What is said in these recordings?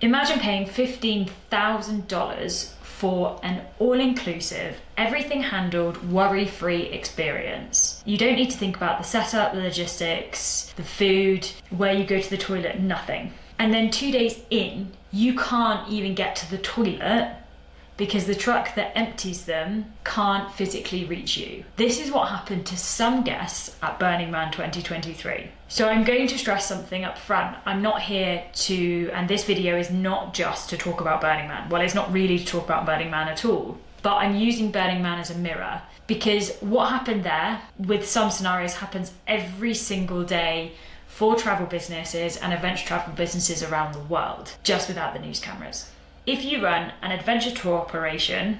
Imagine paying $15,000 for an all-inclusive, everything handled, worry-free experience. You don't need to think about the setup, the logistics, the food, where you go to the toilet, nothing. And then 2 days in, you can't even get to the toilet because the truck that empties them can't physically reach you. This is what happened to some guests at Burning Man 2023. So I'm going to stress something up front. I'm not here to, and this video is not just to talk about Burning Man. Well, it's not really to talk about Burning Man at all, but I'm using Burning Man as a mirror because what happened there with some scenarios happens every single day for travel businesses and events travel businesses around the world, just without the news cameras. If you run an adventure tour operation,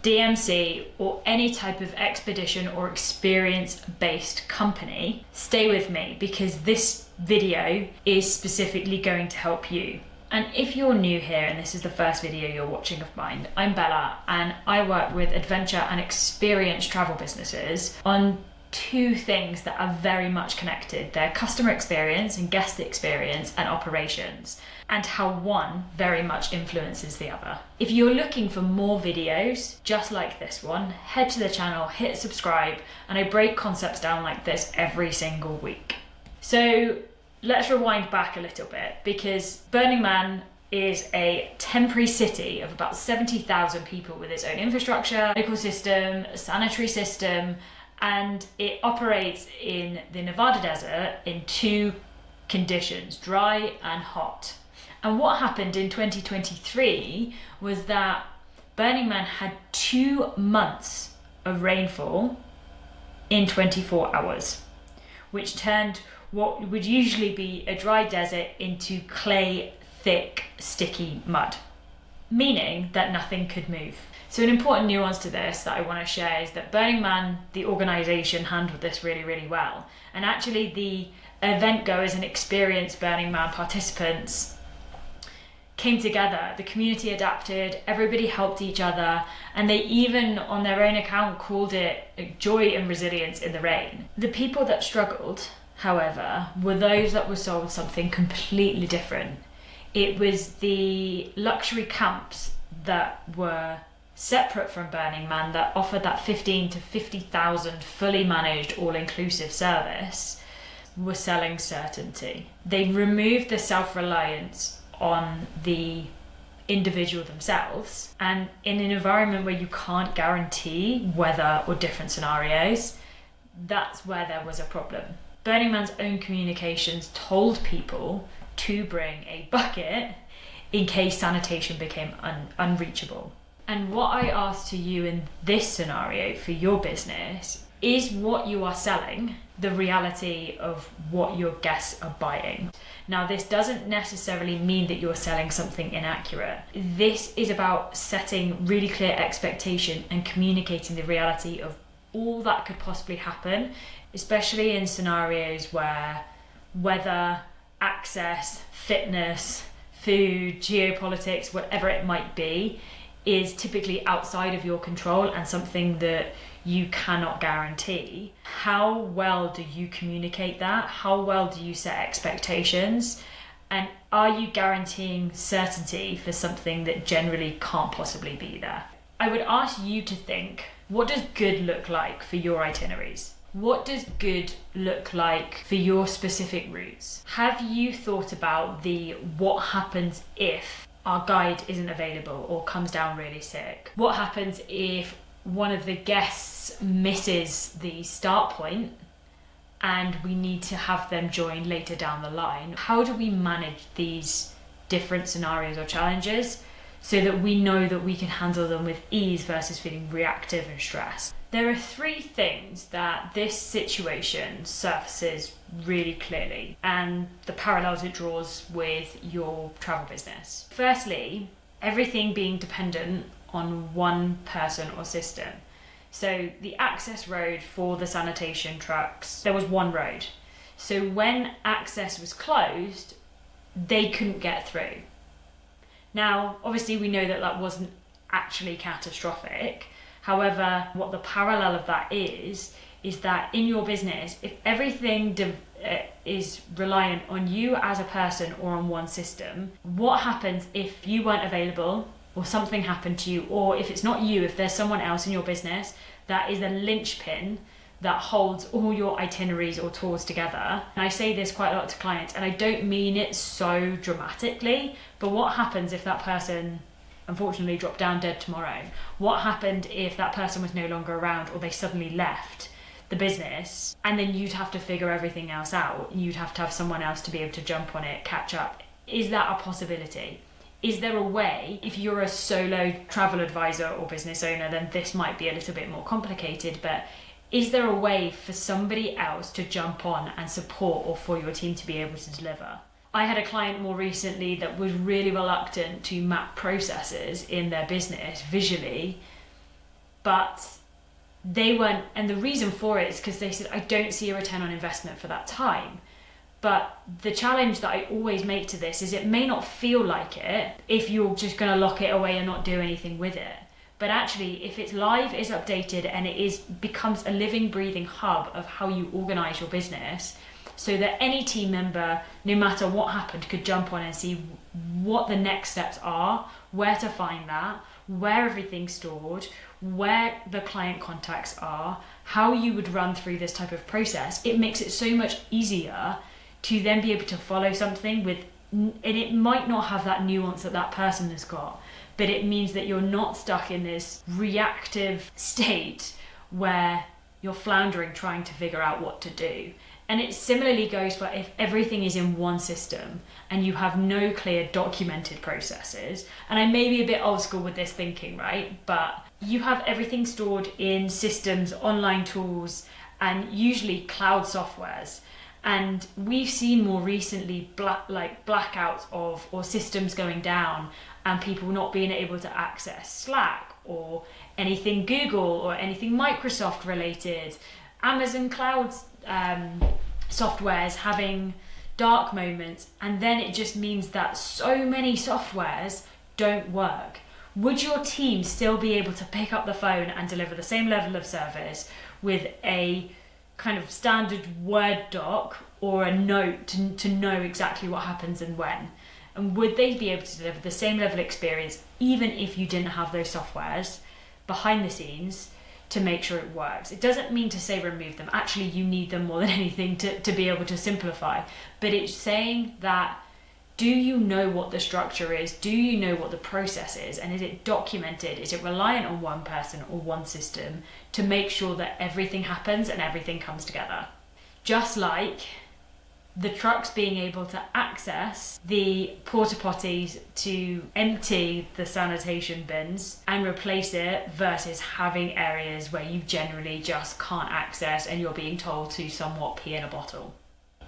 DMC, or any type of expedition or experience-based company, stay with me because this video is specifically going to help you. And if you're new here and this is the first video you're watching of mine, I'm Bella and I work with adventure and experience travel businesses on two things that are very much connected. They're customer experience and guest experience and operations, and how one very much influences the other. If you're looking for more videos just like this one, head to the channel, hit subscribe, and I break concepts down like this every single week. So let's rewind back a little bit because Burning Man is a temporary city of about 70,000 people with its own infrastructure, medical system, sanitary system, and it operates in the Nevada desert in two conditions, dry and hot. And what happened in 2023 was that Burning Man had 2 months of rainfall in 24 hours, which turned what would usually be a dry desert into clay, thick, sticky mud, meaning that nothing could move. So an important nuance to this that I want to share is that Burning Man, the organization, handled this really, really well. And actually the event goers and experienced Burning Man participants came together, the community adapted, everybody helped each other, and they even on their own account called it joy and resilience in the rain. The people that struggled, however, were those that were sold something completely different. It was the luxury camps that were separate from Burning Man that offered that 15 to 50,000 fully managed all-inclusive service were selling certainty. They removed the self-reliance on the individual themselves, and in an environment where you can't guarantee weather or different scenarios, that's where there was a problem. Burning Man's own communications told people to bring a bucket in case sanitation became unreachable. And what I ask to you in this scenario for your business is what you are selling the reality of what your guests are buying. Now, this doesn't necessarily mean that you're selling something inaccurate. This is about setting really clear expectation and communicating the reality of all that could possibly happen, especially in scenarios where weather, access, fitness, food, geopolitics, whatever it might be, is typically outside of your control and something that you cannot guarantee. How well do you communicate that? How well do you set expectations? And are you guaranteeing certainty for something that generally can't possibly be there? I would ask you to think, what does good look like for your itineraries? What does good look like for your specific routes? Have you thought about the what happens if our guide isn't available or comes down really sick? What happens if one of the guests misses the start point and we need to have them join later down the line? How do we manage these different scenarios or challenges so that we know that we can handle them with ease versus feeling reactive and stressed? There are three things that this situation surfaces really clearly, and the parallels it draws with your travel business. Firstly, everything being dependent on one person or system. So the access road for the sanitation trucks, there was one road. So when access was closed, they couldn't get through. Now, obviously we know that that wasn't actually catastrophic. However, what the parallel of that is that in your business, if everything is reliant on you as a person or on one system. What happens if you weren't available or something happened to you, or if it's not you, if there's someone else in your business that is the linchpin that holds all your itineraries or tours together? And I say this quite a lot to clients, and I don't mean it so dramatically, but what happens if that person unfortunately dropped down dead tomorrow? What happened if that person was no longer around, or they suddenly left the business, and then you'd have to figure everything else out? You'd have to have someone else to be able to jump on it, catch up. Is that a possibility? Is there a way, if you're a solo travel advisor or business owner, then this might be a little bit more complicated, but is there a way for somebody else to jump on and support, or for your team to be able to deliver? I had a client more recently that was really reluctant to map processes in their business visually, but they weren't, and the reason for it is because they said, I don't see a return on investment for that time. But the challenge that I always make to this is, it may not feel like it if you're just going to lock it away and not do anything with it. But actually, if it's live, is updated, and becomes a living, breathing hub of how you organize your business, so that any team member, no matter what happened, could jump on and see what the next steps are, where to find that, where everything's stored, where the client contacts are, how you would run through this type of process. It makes it so much easier to then be able to follow something with, and it might not have that nuance that that person has got, but it means that you're not stuck in this reactive state where you're floundering trying to figure out what to do. And it similarly goes for if everything is in one system and you have no clear documented processes. And I may be a bit old school with this thinking, right? But you have everything stored in systems, online tools, and usually cloud softwares. And we've seen more recently blackouts of, or systems going down, and people not being able to access Slack or anything Google or anything Microsoft related. Amazon Cloud softwares having dark moments, and then it just means that so many softwares don't work. Would your team still be able to pick up the phone and deliver the same level of service with a kind of standard Word doc or a note to know exactly what happens and when? And would they be able to deliver the same level of experience even if you didn't have those softwares behind the scenes to make sure it works? It doesn't mean to say remove them. Actually, you need them more than anything to be able to simplify. But it's saying that, do you know what the structure is? Do you know what the process is? And is it documented? Is it reliant on one person or one system to make sure that everything happens and everything comes together? Just like the trucks being able to access the porta potties to empty the sanitation bins and replace it, versus having areas where you generally just can't access and you're being told to somewhat pee in a bottle.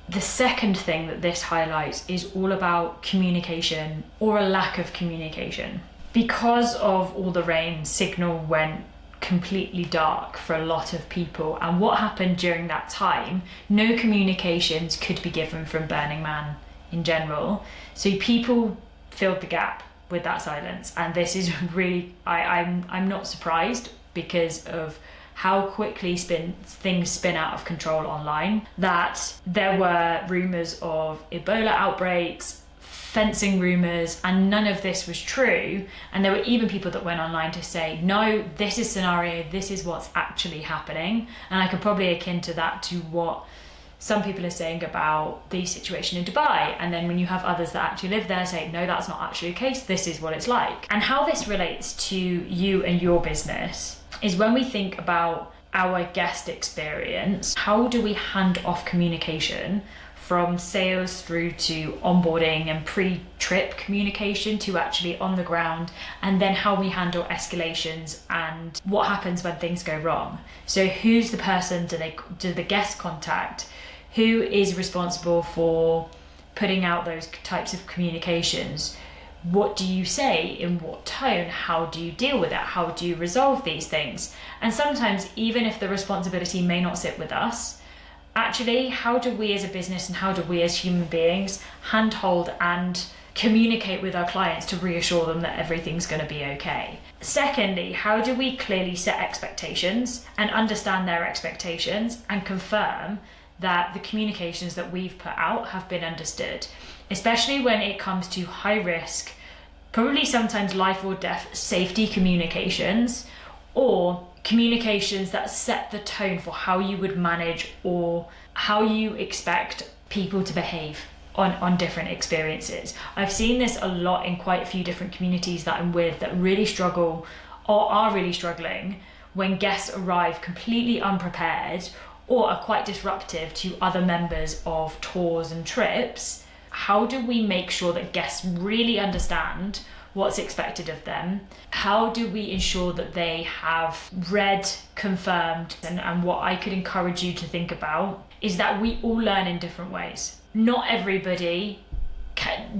The second thing that this highlights is all about communication, or a lack of communication. Because of all the rain, signal went completely dark for a lot of people, and what happened during that time, no communications could be given from Burning Man in general, so people filled the gap with that silence. And this is really, I'm not surprised, because of how quickly things spin out of control online, that there were rumours of Ebola outbreaks, fencing rumours, and none of this was true. And there were even people that went online to say, no, this is scenario, this is what's actually happening. And I could probably akin to that to what some people are saying about the situation in Dubai. And then when you have others that actually live there say, no, that's not actually the case, this is what it's like. And how this relates to you and your business is when we think about our guest experience, how do we hand off communication from sales through to onboarding and pre-trip communication to actually on the ground, and then how we handle escalations and what happens when things go wrong. So who's the person do the guests contact? Who is responsible for putting out those types of communications? What do you say, in what tone? How do you deal with it? How do you resolve these things? And sometimes, even if the responsibility may not sit with us, actually, how do we as a business and how do we as human beings handhold and communicate with our clients to reassure them that everything's going to be okay? Secondly, how do we clearly set expectations and understand their expectations and confirm that the communications that we've put out have been understood, especially when it comes to high risk, probably sometimes life or death safety communications, or communications that set the tone for how you would manage or how you expect people to behave on different experiences. I've seen this a lot in quite a few different communities that I'm with that really struggle or are really struggling when guests arrive completely unprepared or are quite disruptive to other members of tours and trips. How do we make sure that guests really understand what's expected of them? How do we ensure that they have read, confirmed, and what I could encourage you to think about is that we all learn in different ways. Not everybody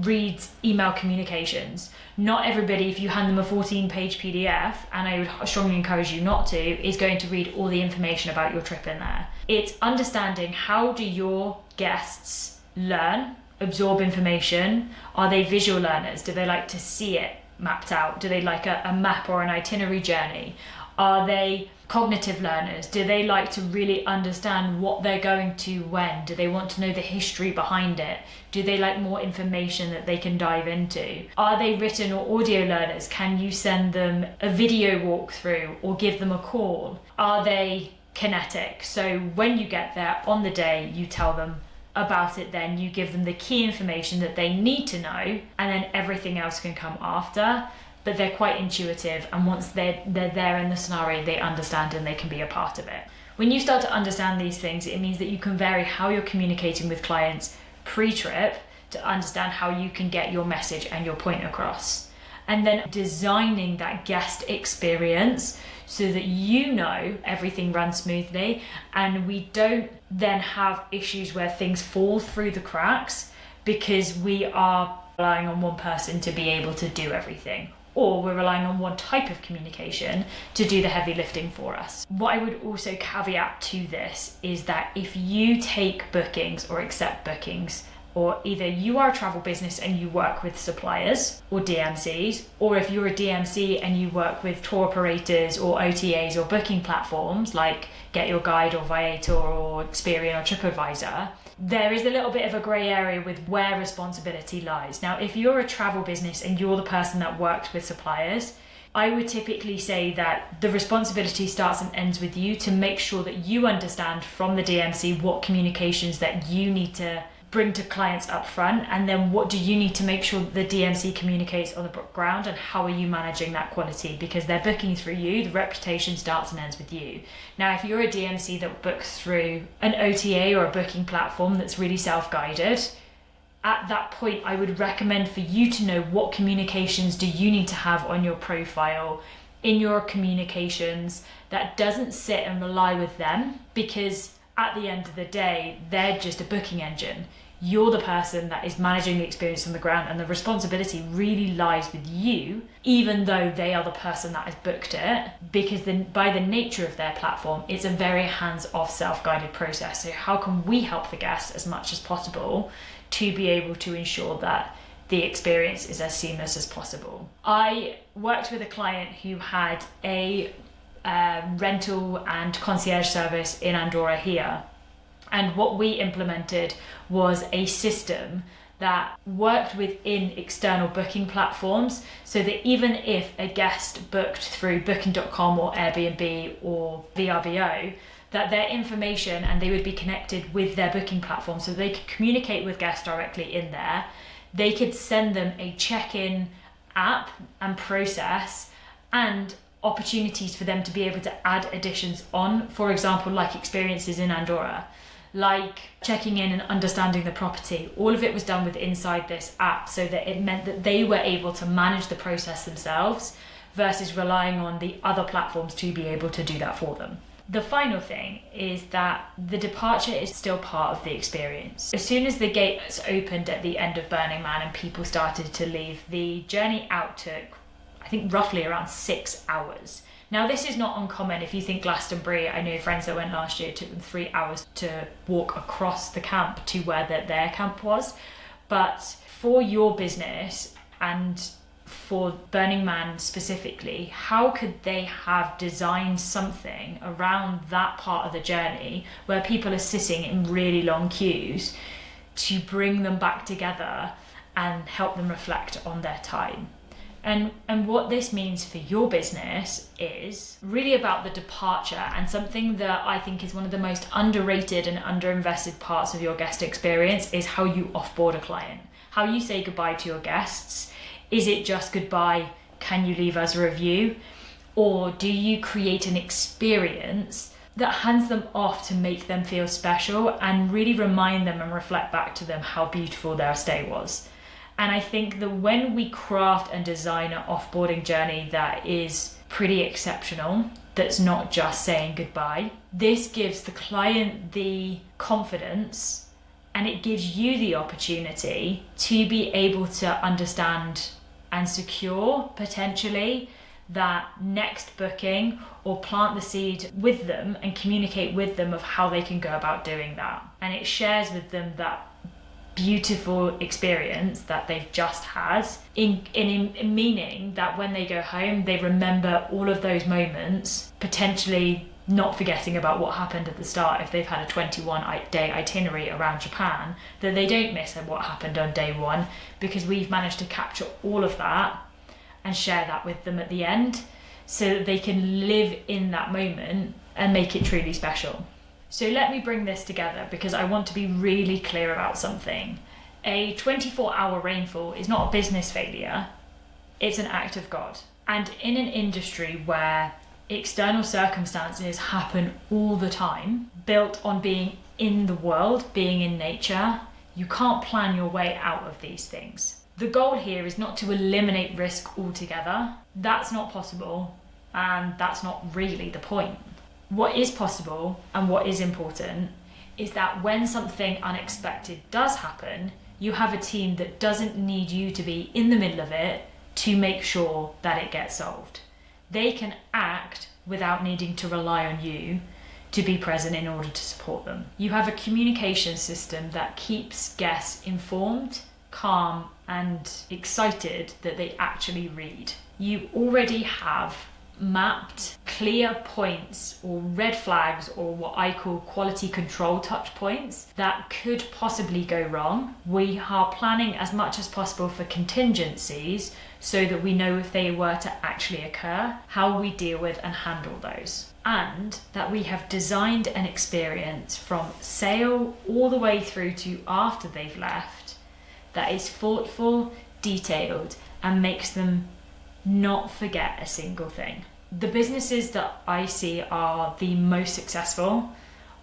reads email communications. Not everybody, if you hand them a 14-page PDF, and I would strongly encourage you not to, is going to read all the information about your trip in there. It's understanding, how do your guests learn, absorb information? Are they visual learners? Do they like to see it mapped out? Do they like a map or an itinerary journey? Are they cognitive learners? Do they like to really understand what they're going to when? Do they want to know the history behind it? Do they like more information that they can dive into? Are they written or audio learners? Can you send them a video walkthrough or give them a call? Are they kinetic? So when you get there on the day, you tell them about it, then you give them the key information that they need to know, and then everything else can come after. But they're quite intuitive, and once they're there in the scenario, they understand and they can be a part of it. When you start to understand these things, it means that you can vary how you're communicating with clients pre-trip to understand how you can get your message and your point across. And then designing that guest experience so that you know everything runs smoothly, and we don't then have issues where things fall through the cracks because we are relying on one person to be able to do everything, or we're relying on one type of communication to do the heavy lifting for us. What I would also caveat to this is that if you take bookings or accept bookings, or either you are a travel business and you work with suppliers or DMCs, or if you're a DMC and you work with tour operators or OTAs or booking platforms like Get Your Guide or Viator or Experian or TripAdvisor, there is a little bit of a grey area with where responsibility lies. Now, if you're a travel business and you're the person that works with suppliers, I would typically say that the responsibility starts and ends with you to make sure that you understand from the DMC what communications that you need to bring to clients up front, and then what do you need to make sure that the DMC communicates on the ground, and how are you managing that quality, because they're booking through you. The reputation starts and ends with you. Now, if you're a DMC that books through an OTA or a booking platform that's really self-guided, at that point I would recommend for you to know what communications do you need to have on your profile in your communications that doesn't sit and rely with them, because at the end of the day they're just a booking engine. You're the person that is managing the experience on the ground, and the responsibility really lies with you, even though they are the person that has booked it, because then by the nature of their platform, it's a very hands-off, self-guided process. So how can we help the guests as much as possible to be able to ensure that the experience is as seamless as possible? I worked with a client who had a rental and concierge service in Andorra here. And what we implemented was a system that worked within external booking platforms, so that even if a guest booked through booking.com or Airbnb or VRBO, that their information, and they would be connected with their booking platform, so they could communicate with guests directly in there. They could send them a check-in app and process, and opportunities for them to be able to add additions on, for example, like experiences in Andorra, like checking in and understanding the property. All of it was done with inside this app, so that it meant that they were able to manage the process themselves versus relying on the other platforms to be able to do that for them. The final thing is that the departure is still part of the experience. As soon as the gates opened at the end of Burning Man and people started to leave, the journey out took, I think, roughly around 6 hours. Now, this is not uncommon. If you think Glastonbury, I know friends that went last year, it took them 3 hours to walk across the camp to where their camp was. But for your business and for Burning Man specifically, how could they have designed something around that part of the journey where people are sitting in really long queues to bring them back together and help them reflect on their time? And what this means for your business is really about the departure, and something that I think is one of the most underrated and underinvested parts of your guest experience is how you offboard a client, how you say goodbye to your guests. Is it just goodbye? Can you leave us a review? Or do you create an experience that hands them off to make them feel special and really remind them and reflect back to them how beautiful their stay was? And I think that when we craft and design an offboarding journey that is pretty exceptional, that's not just saying goodbye, this gives the client the confidence, and it gives you the opportunity to be able to understand and secure potentially that next booking, or plant the seed with them and communicate with them of how they can go about doing that. And it shares with them that beautiful experience that they've just had, in meaning that when they go home, they remember all of those moments, potentially not forgetting about what happened at the start if they've had a 21-day itinerary around Japan, that they don't miss what happened on day one, because we've managed to capture all of that and share that with them at the end, so that they can live in that moment and make it truly special. So let me bring this together, because I want to be really clear about something. A 24-hour rainfall is not a business failure, it's an act of God. And in an industry where external circumstances happen all the time, built on being in the world, being in nature, you can't plan your way out of these things. The goal here is not to eliminate risk altogether. That's not possible, and that's not really the point. What is possible and what is important is that when something unexpected does happen, you have a team that doesn't need you to be in the middle of it to make sure that it gets solved. They can act without needing to rely on you to be present in order to support them. You have a communication system that keeps guests informed, calm, and excited that they actually read. You already have mapped clear points or red flags, or what I call quality control touch points, that could possibly go wrong. We are planning as much as possible for contingencies, so that we know if they were to actually occur, how we deal with and handle those. And that we have designed an experience from sale all the way through to after they've left that is thoughtful, detailed, and makes them not forget a single thing. The businesses that I see are the most successful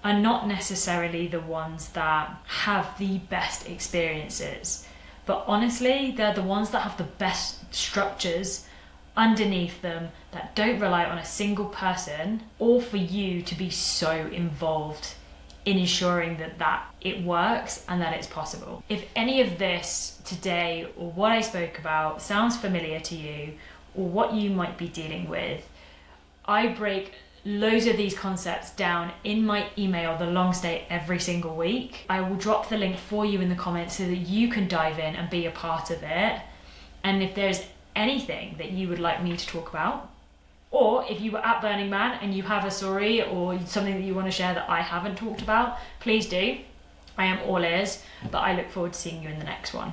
are not necessarily the ones that have the best experiences, but honestly, they're the ones that have the best structures underneath them, that don't rely on a single person or for you to be so involved in ensuring that it works and that it's possible. If any of this today, or what I spoke about, sounds familiar to you, or what you might be dealing with, I break loads of these concepts down in my email, The Long Stay, every single week. I will drop the link for you in the comments so that you can dive in and be a part of it. And if there's anything that you would like me to talk about, or if you were at Burning Man and you have a story or something that you want to share that I haven't talked about, please do. I am all ears, but I look forward to seeing you in the next one.